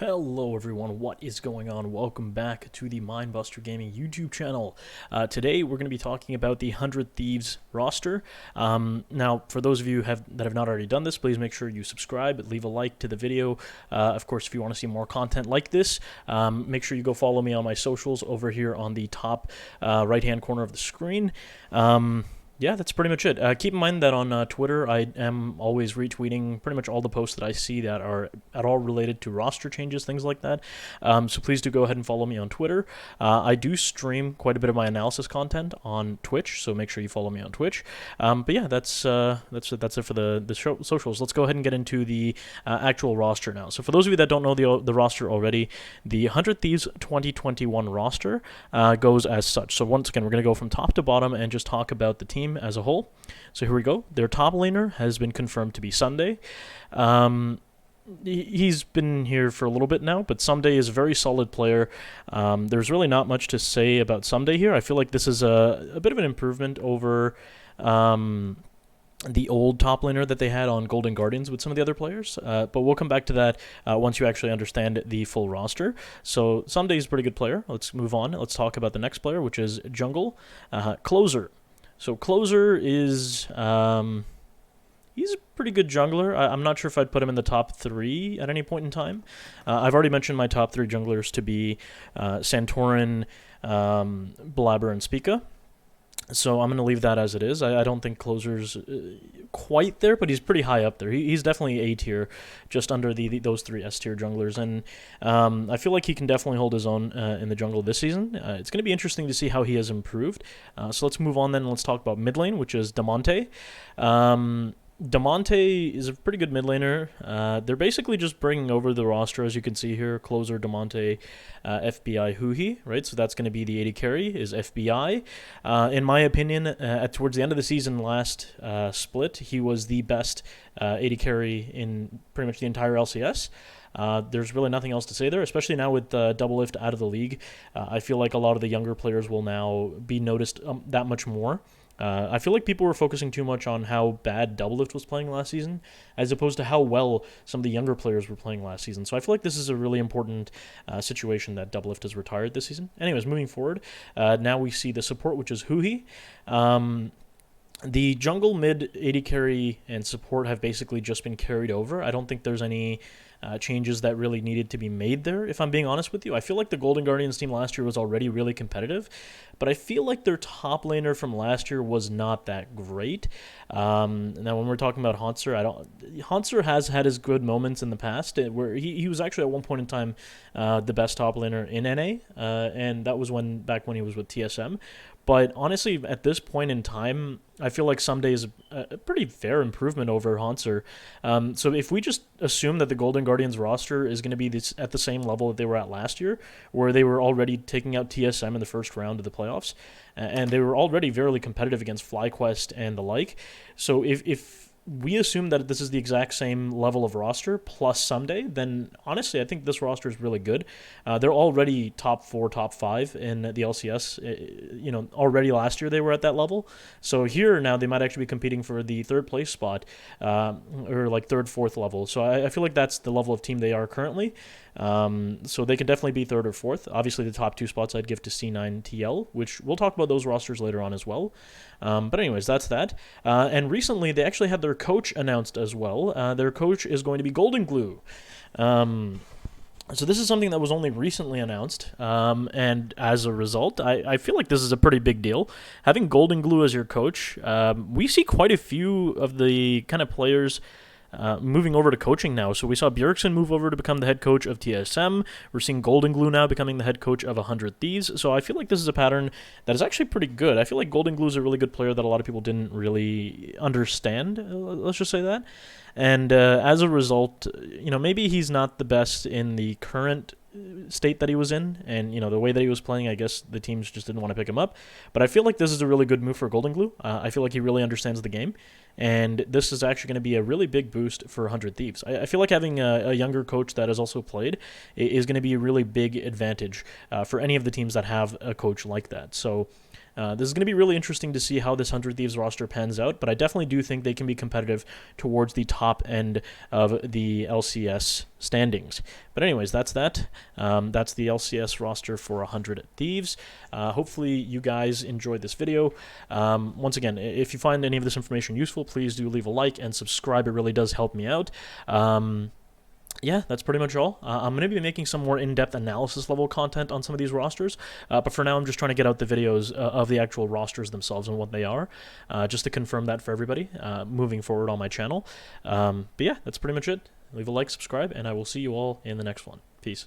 Hello everyone, what is going on? Welcome back to the Minebuster Gaming YouTube channel. Today we're going to be talking about the 100 Thieves roster. Now, for those of you that have not already done this, please make sure you subscribe, leave a like to the video. Of course, if you want to see more content like this, make sure you go follow me on my socials over here on the top right-hand corner of the screen. Yeah, that's pretty much it. Keep in mind that on Twitter, I am always retweeting pretty much all the posts that I see that are at all related to roster changes, things like that. So please do go ahead and follow me on Twitter. I do stream quite a bit of my analysis content on Twitch, so make sure you follow me on Twitch. But yeah, that's it for the socials. Let's go ahead and get into the actual roster now. So for those of you that don't know the roster already, the 100 Thieves 2021 roster goes as such. So once again, we're going to go from top to bottom and just talk about the team as a whole. So here we go. Their top laner has been confirmed to be Sunday. He's been here for a little bit now, but Someday is a very solid player. There's really not much to say about Someday here. I feel like this is a bit of an improvement over the old top laner that they had on Golden Guardians with some of the other players. But we'll come back to that once you actually understand the full roster. So Someday's a pretty good player. Let's move on. Let's talk about the next player, which is Jungle. Closer. So Closer is he's a pretty good jungler. I'm not sure if I'd put him in the top 3 at any point in time. I've already mentioned my top 3 junglers to be Santorin, Blabber, and Spica. So I'm going to leave that as it is. I don't think Closer's quite there, but he's pretty high up there. He's definitely A tier, just under those 3 S tier junglers. And I feel like he can definitely hold his own in the jungle this season. It's going to be interesting to see how he has improved. So let's move on then and let's talk about mid lane, which is Damonte. Damonte is a pretty good mid laner. They're basically just bringing over the roster, as you can see here. Closer, Damonte, FBI, Huhi, right? So that's going to be the AD carry, is FBI. In my opinion, towards the end of the season last split, he was the best AD carry in pretty much the entire LCS. There's really nothing else to say there, especially now with Doublelift out of the league. I feel like a lot of the younger players will now be noticed that much more. I feel like people were focusing too much on how bad Doublelift was playing last season, as opposed to how well some of the younger players were playing last season. So I feel like this is a really important situation that Doublelift has retired this season. Anyways, moving forward, now we see the support, which is Huhi. The jungle, mid, AD carry, and support have basically just been carried over. I don't think there's any changes that really needed to be made there, if I'm being honest with you. I feel like the Golden Guardians team last year was already really competitive, but I feel like their top laner from last year was not that great. Now, when we're talking about Hauntzer has had his good moments in the past, where he was actually at one point in time the best top laner in NA, and that was back when he was with TSM. But honestly, at this point in time, I feel like Someday is a pretty fair improvement over Hauntzer. So if we just assume that the Golden Guardians roster is going to be at the same level that they were at last year, where they were already taking out TSM in the first round of the playoffs, and they were already very competitive against FlyQuest and the like. So if we assume that this is the exact same level of roster plus Someday, then honestly, I think this roster is really good. They're already top 4, top 5 in the LCS. Already last year they were at that level. So here now they might actually be competing for the 3rd place spot, or like 3rd, 4th level. So I feel like that's the level of team they are currently. So they can definitely be 3rd or 4th. Obviously, the top 2 spots I'd give to C9 TL, which we'll talk about those rosters later on as well. But anyways, that's that. And recently, they actually had their coach announced as well. Their coach is going to be Golden Glue. So this is something that was only recently announced, and as a result, I feel like this is a pretty big deal. Having Golden Glue as your coach, we see quite a few of the kind of players moving over to coaching now. So we saw Bjergsen move over to become the head coach of TSM. We're seeing Golden Glue now becoming the head coach of 100 Thieves. So I feel like this is a pattern that is actually pretty good. I feel like Golden Glue is a really good player that a lot of people didn't really understand, let's just say that. And as a result, maybe he's not the best in the current state that he was in, and the way that he was playing, I guess the teams just didn't want to pick him up. But I feel like this is a really good move for Golden Glue. I feel like he really understands the game, and this is actually going to be a really big boost for 100 Thieves. I feel like having a younger coach that has also played is going to be a really big advantage for any of the teams that have a coach like that. So This is going to be really interesting to see how this 100 Thieves roster pans out, but I definitely do think they can be competitive towards the top end of the LCS standings. But anyways, that's that. That's the LCS roster for 100 Thieves. Hopefully you guys enjoyed this video. Once again, if you find any of this information useful, please do leave a like and subscribe. It really does help me out. Yeah, that's pretty much all. I'm going to be making some more in-depth analysis level content on some of these rosters, but for now I'm just trying to get out the videos of the actual rosters themselves and what they are, just to confirm that for everybody moving forward on my channel. But yeah, that's pretty much it. Leave a like, subscribe, and I will see you all in the next one. Peace.